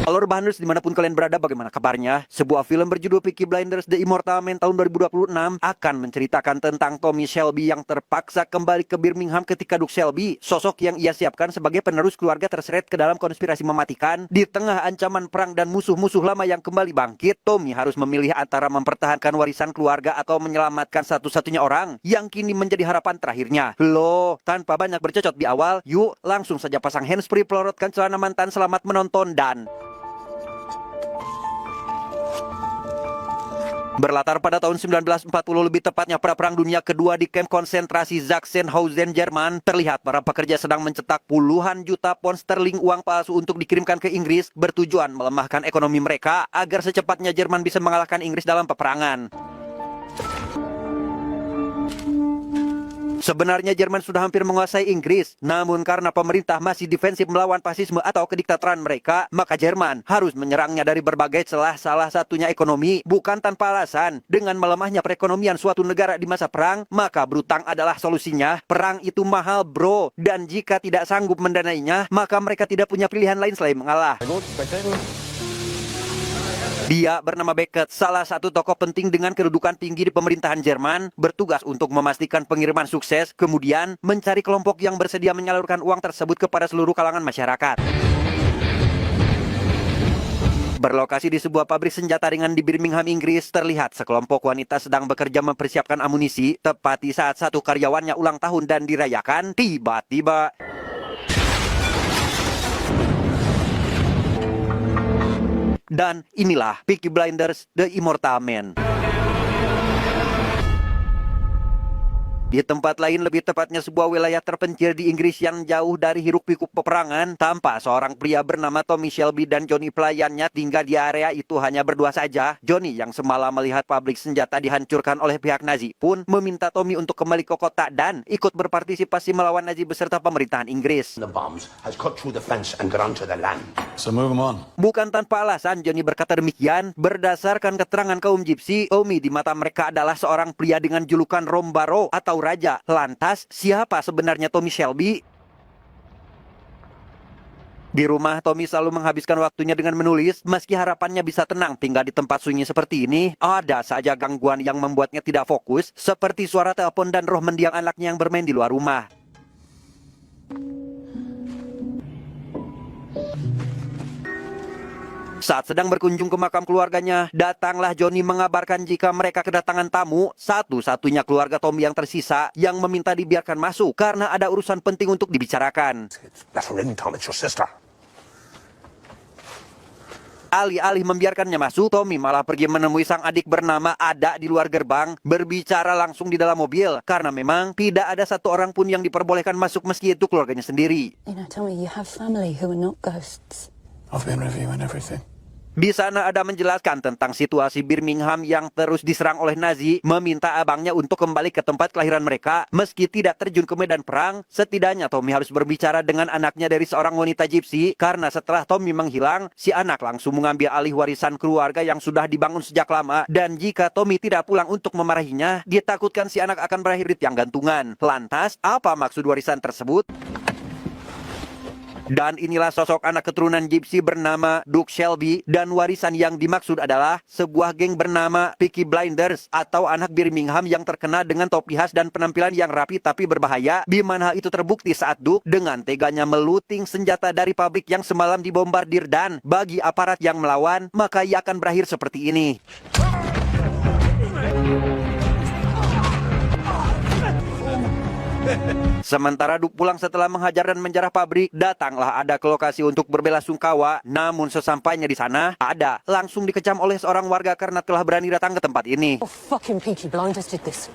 Halo Rebahaners, dimanapun kalian berada, bagaimana kabarnya? Sebuah film berjudul Peaky Blinders The Immortal Man tahun 2026 akan menceritakan tentang Tommy Shelby yang terpaksa kembali ke Birmingham ketika Duke Shelby, sosok yang ia siapkan sebagai penerus keluarga, terseret ke dalam konspirasi mematikan. Di tengah ancaman perang dan musuh-musuh lama yang kembali bangkit, Tommy harus memilih antara mempertahankan warisan keluarga atau menyelamatkan satu-satunya orang yang kini menjadi harapan terakhirnya. Loh, tanpa banyak bercocot di awal, yuk langsung saja pasang handsfree, pelorotkan celana mantan, selamat menonton dan... Berlatar pada tahun 1940, lebih tepatnya pada Perang Dunia Kedua di kamp konsentrasi Sachsenhausen, Jerman, terlihat para pekerja sedang mencetak puluhan juta pound sterling uang palsu untuk dikirimkan ke Inggris, bertujuan melemahkan ekonomi mereka agar secepatnya Jerman bisa mengalahkan Inggris dalam peperangan. Sebenarnya Jerman sudah hampir menguasai Inggris, namun karena pemerintah masih defensif melawan fasisme atau kediktatoran mereka, maka Jerman harus menyerangnya dari berbagai celah, salah satunya ekonomi. Bukan tanpa alasan, dengan melemahnya perekonomian suatu negara di masa perang, maka berutang adalah solusinya. Perang itu mahal bro, dan jika tidak sanggup mendanainya, maka mereka tidak punya pilihan lain selain mengalah. Dia bernama Beckett, salah satu tokoh penting dengan kedudukan tinggi di pemerintahan Jerman, bertugas untuk memastikan pengiriman sukses, kemudian mencari kelompok yang bersedia menyalurkan uang tersebut kepada seluruh kalangan masyarakat. Berlokasi di sebuah pabrik senjata ringan di Birmingham, Inggris, terlihat sekelompok wanita sedang bekerja mempersiapkan amunisi, tepat di saat satu karyawannya ulang tahun dan dirayakan, tiba-tiba... Dan inilah Peaky Blinders The Immortal Man. Di tempat lain, lebih tepatnya sebuah wilayah terpencil di Inggris yang jauh dari hiruk-pikuk peperangan, tampak seorang pria bernama Tommy Shelby dan Johnny pelayannya tinggal di area itu hanya berdua saja. Johnny yang semalam melihat pabrik senjata dihancurkan oleh pihak Nazi pun meminta Tommy untuk kembali ke kota dan ikut berpartisipasi melawan Nazi beserta pemerintahan Inggris. Bukan tanpa alasan Johnny berkata demikian. Berdasarkan keterangan kaum Gypsy, Tommy di mata mereka adalah seorang pria dengan julukan Rombaro atau raja. Lantas, siapa sebenarnya Tommy Shelby? Di rumah, Tommy selalu menghabiskan waktunya dengan menulis. Meski harapannya bisa tenang tinggal di tempat sunyi seperti ini, ada saja gangguan yang membuatnya tidak fokus, seperti suara telepon dan roh mendiang anaknya yang bermain di luar rumah. Saat sedang berkunjung ke makam keluarganya, datanglah Johnny mengabarkan jika mereka kedatangan tamu, satu-satunya keluarga Tommy yang tersisa, yang meminta dibiarkan masuk karena ada urusan penting untuk dibicarakan. Alih-alih membiarkannya masuk, Tommy malah pergi menemui sang adik bernama Ada di luar gerbang, berbicara langsung di dalam mobil, karena memang tidak ada satu orang pun yang diperbolehkan masuk meski itu keluarganya sendiri. Tommy, you have family who are not ghosts. I've been reviewing everything. Di sana Ada menjelaskan tentang situasi Birmingham yang terus diserang oleh Nazi, meminta abangnya untuk kembali ke tempat kelahiran mereka. Meski tidak terjun ke medan perang, setidaknya Tommy harus berbicara dengan anaknya dari seorang wanita Gypsy, karena setelah Tommy menghilang, si anak langsung mengambil alih warisan keluarga yang sudah dibangun sejak lama, dan jika Tommy tidak pulang untuk memarahinya, ditakutkan si anak akan berakhir di tiang gantungan. Lantas, apa maksud warisan tersebut? Dan inilah sosok anak keturunan Gypsy bernama Duke Shelby, dan warisan yang dimaksud adalah sebuah geng bernama Peaky Blinders atau anak Birmingham yang terkenal dengan topi khas dan penampilan yang rapi tapi berbahaya, di mana hal itu terbukti saat Duke dengan teganya meluting senjata dari pabrik yang semalam dibombardir, dan bagi aparat yang melawan, maka ia akan berakhir seperti ini. Sementara Duke pulang setelah menghajar dan menjarah pabrik, datanglah Ada ke lokasi untuk berbelasungkawa. Namun sesampainya di sana, Ada langsung dikecam oleh seorang warga karena telah berani datang ke tempat ini. Oh, fucking Peaky Blinders did this.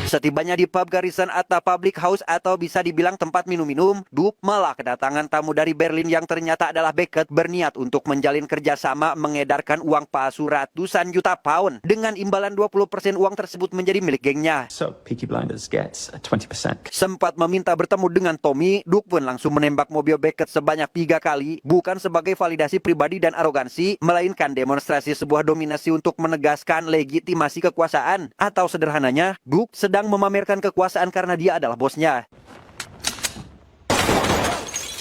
Setibanya di pub Garrison atau public house atau bisa dibilang tempat minum-minum, Duke malah kedatangan tamu dari Berlin yang ternyata adalah Beckett, berniat untuk menjalin kerjasama mengedarkan uang palsu ratusan juta pound. Dengan imbalan 20% uang tersebut menjadi milik gengnya. So Peaky Blinders gets 20%. Sempat meminta bertemu dengan Tommy, Duke pun langsung menembak mobil Beckett sebanyak 3 kali, bukan sebagai validasi pribadi dan arogansi, melainkan demonstrasi sebuah dominasi untuk menegaskan legitimasi kekuasaan. Atau sederhananya, Duke sedang memamerkan kekuasaan karena dia adalah bosnya.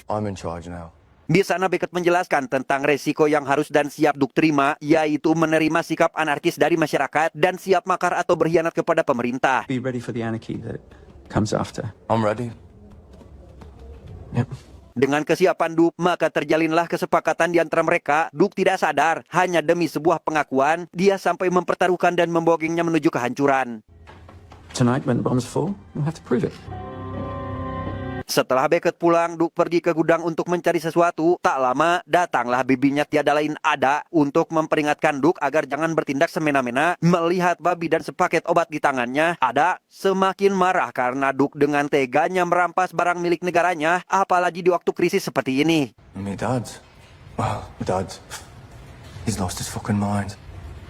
I'm in charge now. Di sana Beckett menjelaskan tentang resiko yang harus dan siap Duke terima, yaitu menerima sikap anarkis dari masyarakat dan siap makar atau berkhianat kepada pemerintah. Be ready for the anarchy that comes after. I'm ready. Yep. Dengan kesiapan Duke, maka terjalinlah kesepakatan di antara mereka. Duke tidak sadar, hanya demi sebuah pengakuan, dia sampai mempertaruhkan dan membawa gengnya menuju kehancuran. Tonight, when the bombs fall, we'll have to prove it. Setelah Beckett pulang, Duke pergi ke gudang untuk mencari sesuatu. Tak lama, datanglah bibinya tiada lain Ada untuk memperingatkan Duke agar jangan bertindak semena-mena. Melihat babi dan sepaket obat di tangannya, Ada semakin marah karena Duke dengan teganya merampas barang milik negaranya, apalagi di waktu krisis seperti ini. My dad. Well, my dad. He's lost his fucking mind.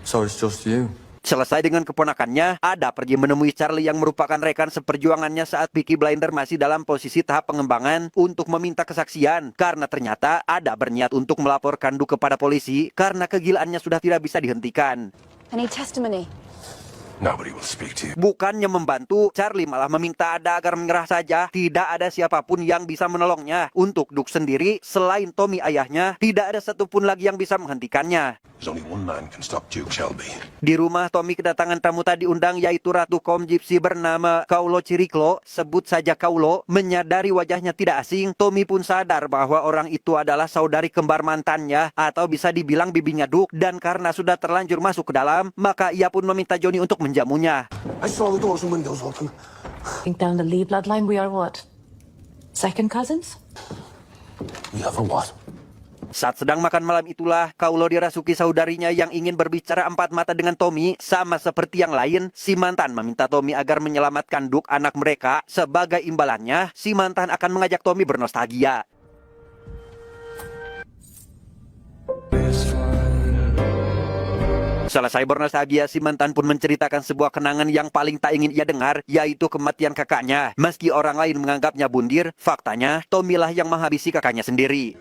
So it's just you. Selesai dengan keponakannya, Ada pergi menemui Charlie yang merupakan rekan seperjuangannya saat Peaky Blinders masih dalam posisi tahap pengembangan untuk meminta kesaksian. Karena ternyata Ada berniat untuk melaporkan Duke kepada polisi karena kegilaannya sudah tidak bisa dihentikan. I need testimony. Nobody will speak to you. Bukannya membantu, Charlie malah meminta Ada agar menyerah saja. Tidak ada siapapun yang bisa menolongnya. Untuk Duke sendiri, selain Tommy ayahnya, tidak ada satupun lagi yang bisa menghentikannya. There's only one man can stop Duke Shelby. Di rumah Tommy kedatangan tamu tak diundang, yaitu Ratu Kaum Gypsy bernama Kaulo Chiriklo, sebut saja Kaulo. Menyadari wajahnya tidak asing, Tommy pun sadar bahwa orang itu adalah saudari kembar mantannya, atau bisa dibilang bibinya Duke, dan karena sudah terlanjur masuk ke dalam, maka ia pun meminta Johnny untuk menjamunya. I saw the doors and windows open. Think down the Lee bloodline we are what? Second cousins? We have a what? Saat sedang makan malam itulah, Kaulo dirasuki saudarinya yang ingin berbicara empat mata dengan Tommy. Sama seperti yang lain, si mantan meminta Tommy agar menyelamatkan Duke anak mereka. Sebagai imbalannya, si mantan akan mengajak Tommy bernostalgia. Selesai bernostalgia, si mantan pun menceritakan sebuah kenangan yang paling tak ingin ia dengar, yaitu kematian kakaknya. Meski orang lain menganggapnya bundir, faktanya Tommy lah yang menghabisi kakaknya sendiri.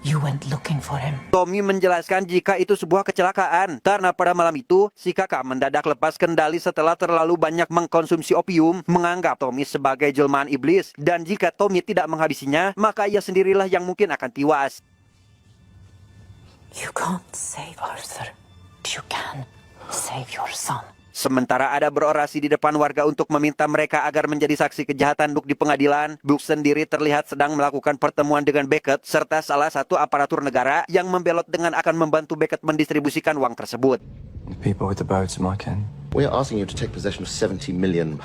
You went looking for him. Tommy menjelaskan jika itu sebuah kecelakaan, karena pada malam itu, si kakak mendadak lepas kendali setelah terlalu banyak mengkonsumsi opium, menganggap Tommy sebagai jelmaan iblis, dan jika Tommy tidak menghabisinya, maka ia sendirilah yang mungkin akan tewas. You can't save Arthur. You can save your son. Sementara Ada berorasi di depan warga untuk meminta mereka agar menjadi saksi kejahatan Duke di pengadilan, Duke sendiri terlihat sedang melakukan pertemuan dengan Beckett serta salah satu aparatur negara yang membelot dengan akan membantu Beckett mendistribusikan uang tersebut. The people with the boats are my kin. We are asking you to take possession of £70 million,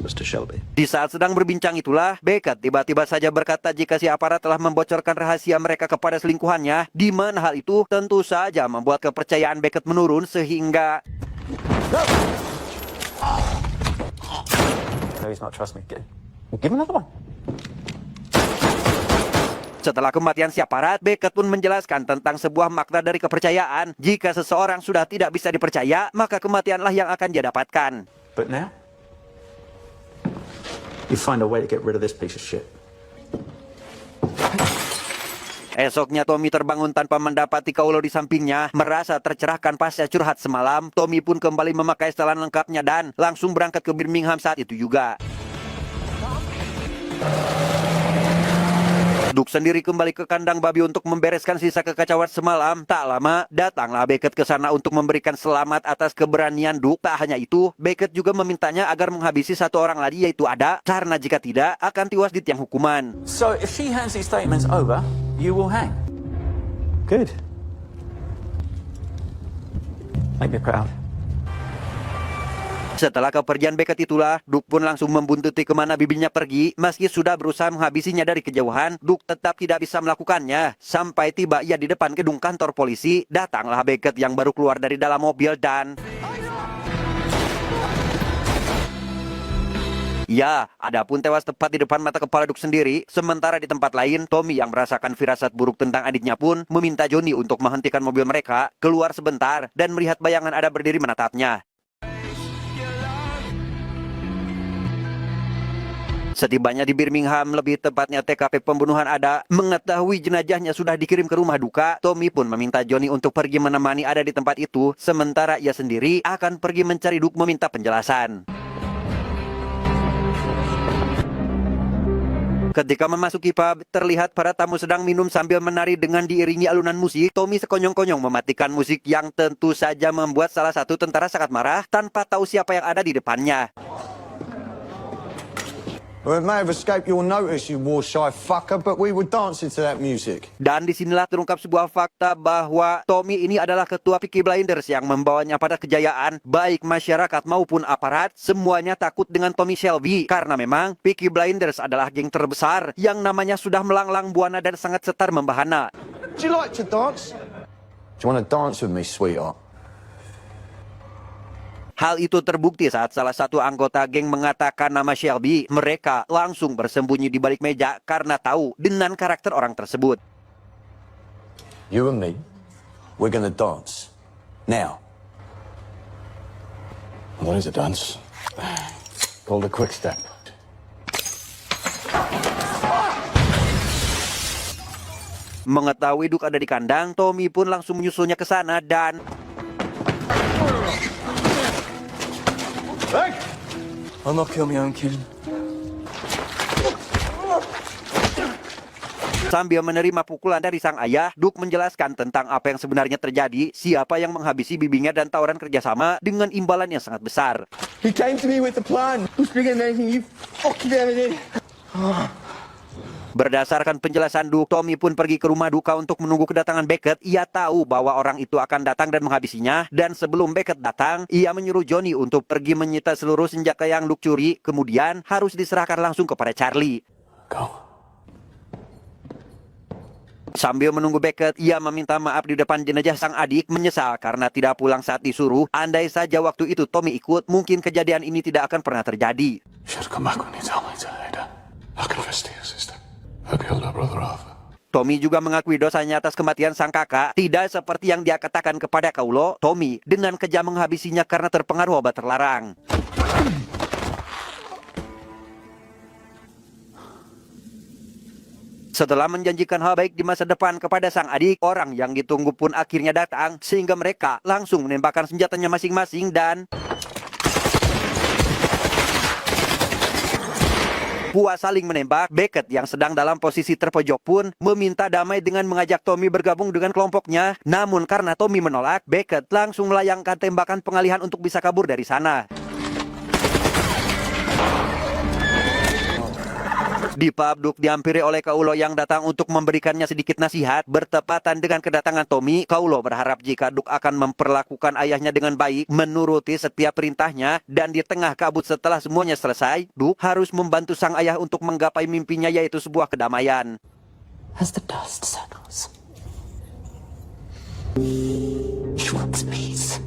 Mr. Shelby. Di saat sedang berbincang itulah, Beckett tiba-tiba saja berkata jika si aparat telah membocorkan rahasia mereka kepada selingkuhannya, di mana hal itu tentu saja membuat kepercayaan Beckett menurun sehingga... No, he's not trust me. Give him another one. Setelah kematian si aparat, Beckett pun menjelaskan tentang sebuah makna dari kepercayaan. Jika seseorang sudah tidak bisa dipercaya, maka kematianlah yang akan dia dapatkan. But now, you find a way to get rid of this piece of shit. Esoknya Tommy terbangun tanpa mendapati Kaulo di sampingnya. Merasa tercerahkan pasca curhat semalam, Tommy pun kembali memakai setelan lengkapnya dan langsung berangkat ke Birmingham saat itu juga. Duke sendiri kembali ke kandang babi untuk membereskan sisa kekacauan semalam. Tak lama, datanglah Beckett ke sana untuk memberikan selamat atas keberanian Duke. Tak hanya itu, Beckett juga memintanya agar menghabisi satu orang lagi, yaitu Ada, karena jika tidak, akan tewas di tiang hukuman. So, if she hands these statements over, you will hang. Good. Make me proud. Setelah kepergian Beckett itulah, Duke pun langsung membuntuti kemana bibinya pergi. Meski sudah berusaha menghabisinya dari kejauhan, Duke tetap tidak bisa melakukannya. Sampai tiba ia di depan gedung kantor polisi, datanglah Beckett yang baru keluar dari dalam mobil dan... Ya, Ada pun tewas tepat di depan mata kepala Duke sendiri. Sementara di tempat lain, Tommy yang merasakan firasat buruk tentang adiknya pun meminta Johnny untuk menghentikan mobil mereka, keluar sebentar, dan melihat bayangan Ada berdiri menatapnya. Setibanya di Birmingham, lebih tepatnya TKP pembunuhan Ada, mengetahui jenazahnya sudah dikirim ke rumah duka, Tommy pun meminta Johnny untuk pergi menemani Ada di tempat itu, sementara ia sendiri akan pergi mencari Duke meminta penjelasan. Ketika memasuki pub, terlihat para tamu sedang minum sambil menari dengan diiringi alunan musik. Tommy sekonyong-konyong mematikan musik yang tentu saja membuat salah satu tentara sangat marah tanpa tahu siapa yang ada di depannya. Well, it may have escaped your notice, you war-shy fucker, but we were dancing to that music. Dan disinilah terungkap sebuah fakta bahwa Tommy ini adalah ketua Peaky Blinders yang membawanya pada kejayaan. Baik masyarakat maupun aparat, semuanya takut dengan Tommy Shelby. Karena memang Peaky Blinders adalah geng terbesar yang namanya sudah melanglang buana dan sangat setar membahana. Do you like to dance? Do you want to dance with me, sweetheart? Hal itu terbukti saat salah satu anggota geng mengatakan nama Shelby. Mereka langsung bersembunyi di balik meja karena tahu dengan karakter orang tersebut. You and me, we're gonna dance. Now. What is a dance? Called a quick step. Mengetahui Duke ada di kandang, Tommy pun langsung menyusulnya ke sana dan Hey! I'll not kill my own kid. sambil menerima pukulan dari sang ayah, Duke menjelaskan tentang apa yang sebenarnya terjadi, siapa yang menghabisi bibinya dan tawaran kerjasama dengan imbalan yang sangat besar. He came to me with the plan. It was bigger than anything you fucking ever did. Berdasarkan penjelasan Duke, Tommy pun pergi ke rumah duka untuk menunggu kedatangan Beckett. Ia tahu bahwa orang itu akan datang dan menghabisinya. Dan sebelum Beckett datang, ia menyuruh Johnny untuk pergi menyita seluruh senjata yang Duke curi. Kemudian harus diserahkan langsung kepada Charlie. Go. Sambil menunggu Beckett, ia meminta maaf di depan jenazah sang adik, menyesal karena tidak pulang saat disuruh. Andai saja waktu itu Tommy ikut, mungkin kejadian ini tidak akan pernah terjadi. You should come back when you tell me to, Ada. I confess to you, sister. I killed our brother Arthur. Tommy juga mengakui dosanya atas kematian sang kakak. Tidak seperti yang dia katakan kepada Kaulo, Tommy dengan kejam menghabisinya karena terpengaruh obat terlarang. Setelah menjanjikan hal baik di masa depan kepada sang adik, orang yang ditunggu pun akhirnya datang, sehingga mereka langsung menembakkan senjatanya masing-masing dan puas saling menembak. Beckett yang sedang dalam posisi terpojok pun meminta damai dengan mengajak Tommy bergabung dengan kelompoknya. Namun karena Tommy menolak, Beckett langsung melayangkan tembakan pengalihan untuk bisa kabur dari sana. Di pub, Duke dihampiri oleh Kaulo yang datang untuk memberikannya sedikit nasihat. Bertepatan dengan kedatangan Tommy, Kaulo berharap jika Duke akan memperlakukan ayahnya dengan baik, menuruti setiap perintahnya, dan di tengah kabut setelah semuanya selesai, Duke harus membantu sang ayah untuk menggapai mimpinya, yaitu sebuah kedamaian. As the dust settles, he wants peace.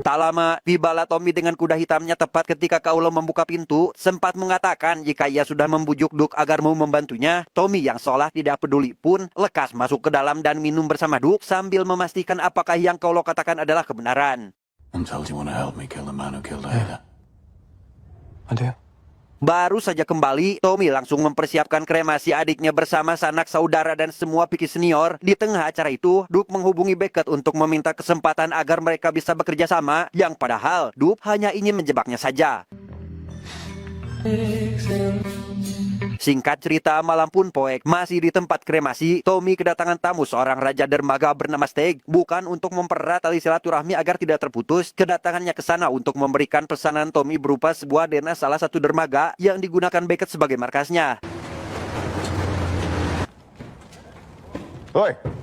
Tak lama, tibalah Tommy dengan kuda hitamnya tepat ketika Kaulo membuka pintu, sempat mengatakan jika ia sudah membujuk Duke agar mau membantunya. Tommy yang seolah tidak peduli pun lekas masuk ke dalam dan minum bersama Duke sambil memastikan apakah yang Kaulo katakan adalah kebenaran. I'm told you want to help me kill the man who killed Ada. I do. Baru saja kembali, Tommy langsung mempersiapkan kremasi adiknya bersama sanak saudara dan semua Peaky senior. Di tengah acara itu, Duke menghubungi Beckett untuk meminta kesempatan agar mereka bisa bekerja sama, yang padahal Duke hanya ingin menjebaknya saja. Singkat cerita, malam pun poek. Masih di tempat kremasi, Tommy kedatangan tamu seorang raja dermaga bernama Steg. Bukan untuk mempererat tali silaturahmi agar tidak terputus, kedatangannya ke sana untuk memberikan pesanan Tommy berupa sebuah dena salah satu dermaga yang digunakan Beckett sebagai markasnya. Oi!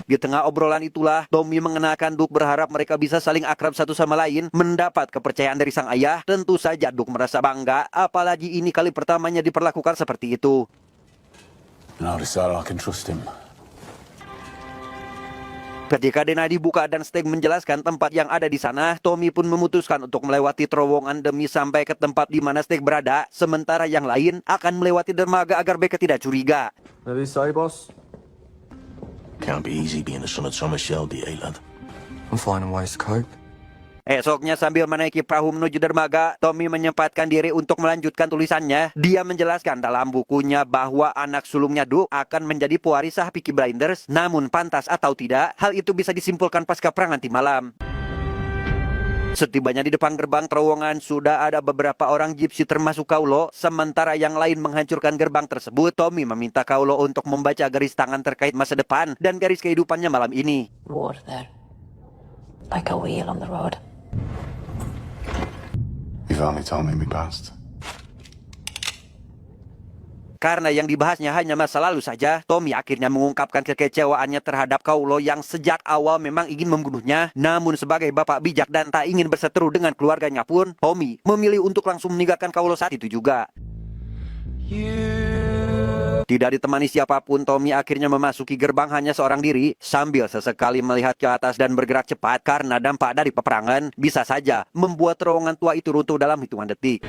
Di tengah obrolan itulah, Tommy mengenalkan Duke berharap mereka bisa saling akrab satu sama lain, mendapat kepercayaan dari sang ayah. Tentu saja Duke merasa bangga, apalagi ini kali pertamanya diperlakukan seperti itu. Now I decided I can trust him. Ketika dena dibuka dan Steg menjelaskan tempat yang ada di sana, Tommy pun memutuskan untuk melewati terowongan demi sampai ke tempat di mana Steg berada, sementara yang lain akan melewati dermaga agar Beckett tidak curiga. What did he say, boss? Can't be easy being the son of Thomas Shelby, eh, lad? I'm finding ways to cope. Esoknya sambil menaiki perahu menuju dermaga, Tommy menyempatkan diri untuk melanjutkan tulisannya. Dia menjelaskan dalam bukunya bahwa anak sulungnya Duke akan menjadi pewaris sah Peaky Blinders. Namun pantas atau tidak, hal itu bisa disimpulkan pasca perang nanti malam. Setibanya di depan gerbang terowongan, sudah ada beberapa orang gypsy termasuk Kaulo. Sementara yang lain menghancurkan gerbang tersebut, Tommy meminta Kaulo untuk membaca garis tangan terkait masa depan dan garis kehidupannya malam ini. War there. Like a wheel on the road. You've only told me my past. Karena yang dibahasnya hanya masa lalu saja, Tommy akhirnya mengungkapkan kekecewaannya terhadap Kaulo yang sejak awal memang ingin membunuhnya. Namun sebagai bapak bijak dan tak ingin berseteru dengan keluarganya pun, Tommy memilih untuk langsung meninggalkan Kaulo saat itu juga. Tidak ditemani siapapun, Tommy akhirnya memasuki gerbang hanya seorang diri, sambil sesekali melihat ke atas dan bergerak cepat karena dampak dari peperangan bisa saja membuat terowongan tua itu runtuh dalam hitungan detik.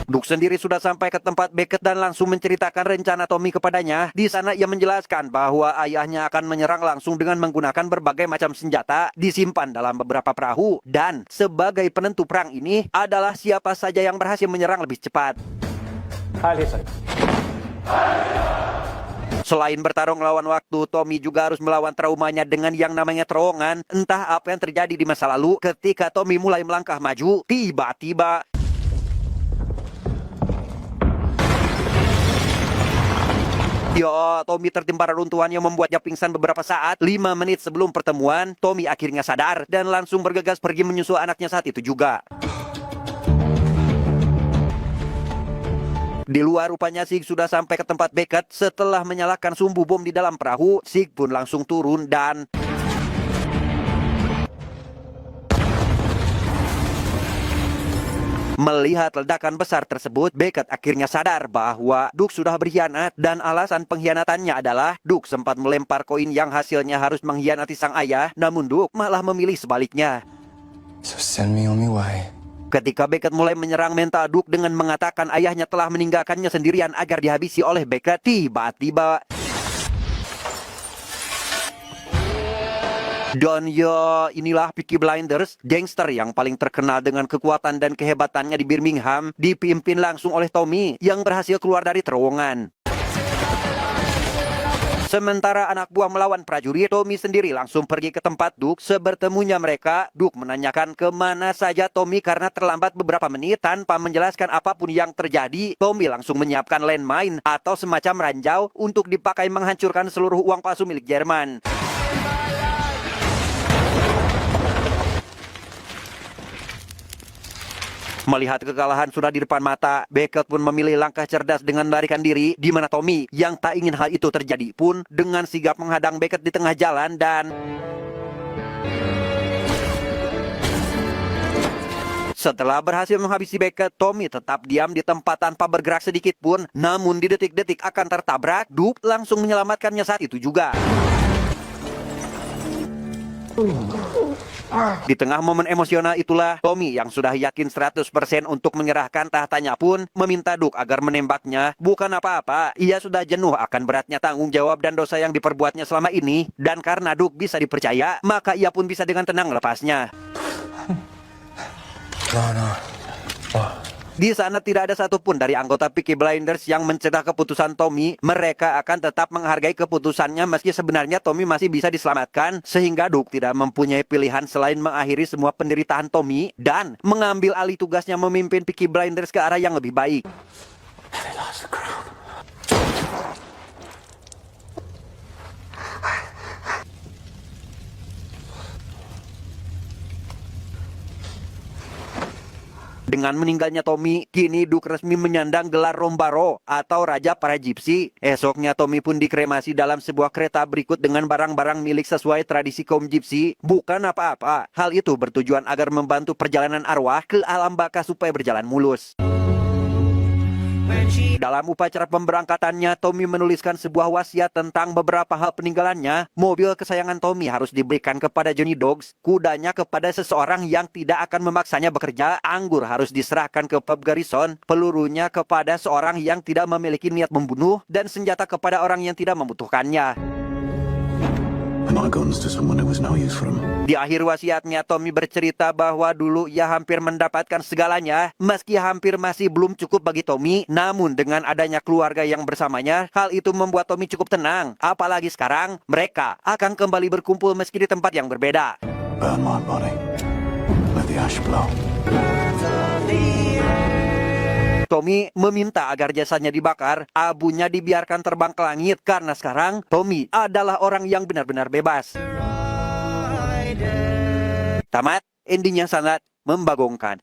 Duke sendiri sudah sampai ke tempat Beckett dan langsung menceritakan rencana Tommy kepadanya. Di sana ia menjelaskan bahwa ayahnya akan menyerang langsung dengan menggunakan berbagai macam senjata disimpan dalam beberapa perahu. Dan sebagai penentu perang ini adalah siapa saja yang berhasil menyerang lebih cepat. Selain bertarung lawan waktu, Tommy juga harus melawan traumanya dengan yang namanya terowongan. Entah apa yang terjadi di masa lalu, ketika Tommy mulai melangkah maju, tiba-tiba Tommy tertimpa reruntuhan yang membuatnya pingsan beberapa saat. 5 menit sebelum pertemuan, Tommy akhirnya sadar dan langsung bergegas pergi menyusul anaknya saat itu juga. Di luar rupanya Sig sudah sampai ke tempat Beckett. Setelah menyalakan sumbu bom di dalam perahu, Sig pun langsung turun dan melihat ledakan besar tersebut, Beckett akhirnya sadar bahwa Duke sudah berkhianat dan alasan pengkhianatannya adalah Duke sempat melempar koin yang hasilnya harus mengkhianati sang ayah, namun Duke malah memilih sebaliknya. So send me on my way. Ketika Beckett mulai menyerang mental Duke dengan mengatakan ayahnya telah meninggalkannya sendirian agar dihabisi oleh Beckett, tiba-tiba dan ya, inilah Peaky Blinders, gangster yang paling terkenal dengan kekuatan dan kehebatannya di Birmingham, dipimpin langsung oleh Tommy yang berhasil keluar dari terowongan. Sementara anak buah melawan prajurit, Tommy sendiri langsung pergi ke tempat Duke. Sebertemunya mereka, Duke menanyakan kemana saja Tommy karena terlambat beberapa menit. Tanpa menjelaskan apapun yang terjadi, Tommy langsung menyiapkan landmine atau semacam ranjau untuk dipakai menghancurkan seluruh uang palsu milik Jerman. Melihat kekalahan sudah di depan mata, Beckett pun memilih langkah cerdas dengan melarikan diri, di mana Tommy yang tak ingin hal itu terjadi pun dengan sigap menghadang Beckett di tengah jalan dan setelah berhasil menghabisi Beckett, Tommy tetap diam di tempat tanpa bergerak sedikit pun. Namun di detik-detik akan tertabrak, Duke langsung menyelamatkannya saat itu juga. Di tengah momen emosional itulah, Tommy yang sudah yakin 100% untuk menyerahkan tahtanya pun meminta Duke agar menembaknya. Bukan apa-apa, ia sudah jenuh akan beratnya tanggung jawab dan dosa yang diperbuatnya selama ini. Dan karena Duke bisa dipercaya, maka ia pun bisa dengan tenang melepasnya. No. Di sana tidak ada satupun dari anggota Peaky Blinders yang mencegah keputusan Tommy. Mereka akan tetap menghargai keputusannya meski sebenarnya Tommy masih bisa diselamatkan. Sehingga Duke tidak mempunyai pilihan selain mengakhiri semua penderitaan Tommy dan mengambil alih tugasnya memimpin Peaky Blinders ke arah yang lebih baik. Dengan meninggalnya Tommy, kini Duke resmi menyandang gelar Rombaro atau Raja para Gypsy. Esoknya Tommy pun dikremasi dalam sebuah kereta berikut dengan barang-barang milik sesuai tradisi kaum Gypsy. Bukan apa-apa, hal itu bertujuan agar membantu perjalanan arwah ke alam baka supaya berjalan mulus. Dalam upacara pemberangkatannya, Tommy menuliskan sebuah wasiat tentang beberapa hal peninggalannya. Mobil kesayangan Tommy harus diberikan kepada Johnny Dogs, kudanya kepada seseorang yang tidak akan memaksanya bekerja, anggur harus diserahkan ke Pub Garrison, pelurunya kepada seorang yang tidak memiliki niat membunuh, dan senjata kepada orang yang tidak membutuhkannya. And my guns to someone who was no use for him. Di akhir wasiatnya, Tommy bercerita bahwa dulu ia hampir mendapatkan segalanya, meski hampir masih belum cukup bagi Tommy. Namun dengan adanya keluarga yang bersamanya, hal itu membuat Tommy cukup tenang. Apalagi sekarang, mereka akan kembali berkumpul meski di tempat yang berbeda. Burn my body. Let the ash blow. Tommy meminta agar jasanya dibakar, abunya dibiarkan terbang ke langit karena sekarang Tommy adalah orang yang benar-benar bebas. Tamat, endingnya sangat membagongkan.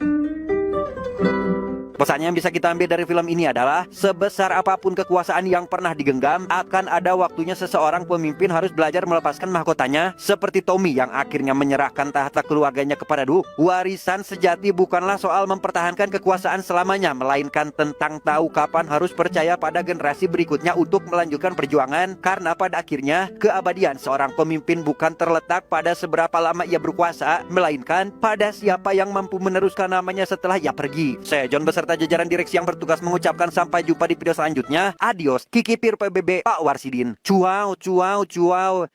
Pesannya yang bisa kita ambil dari film ini adalah sebesar apapun kekuasaan yang pernah digenggam, akan ada waktunya seseorang pemimpin harus belajar melepaskan mahkotanya, seperti Tommy yang akhirnya menyerahkan tahta keluarganya kepada Duke. Warisan sejati bukanlah soal mempertahankan kekuasaan selamanya, melainkan tentang tahu kapan harus percaya pada generasi berikutnya untuk melanjutkan perjuangan, karena pada akhirnya keabadian seorang pemimpin bukan terletak pada seberapa lama ia berkuasa, melainkan pada siapa yang mampu meneruskan namanya setelah ia pergi. Saya John beserta jajaran direksi yang bertugas mengucapkan sampai jumpa di video selanjutnya. Adios, Kiki Pir PBB Pak Warsidin. Cuau, cuau, cuau.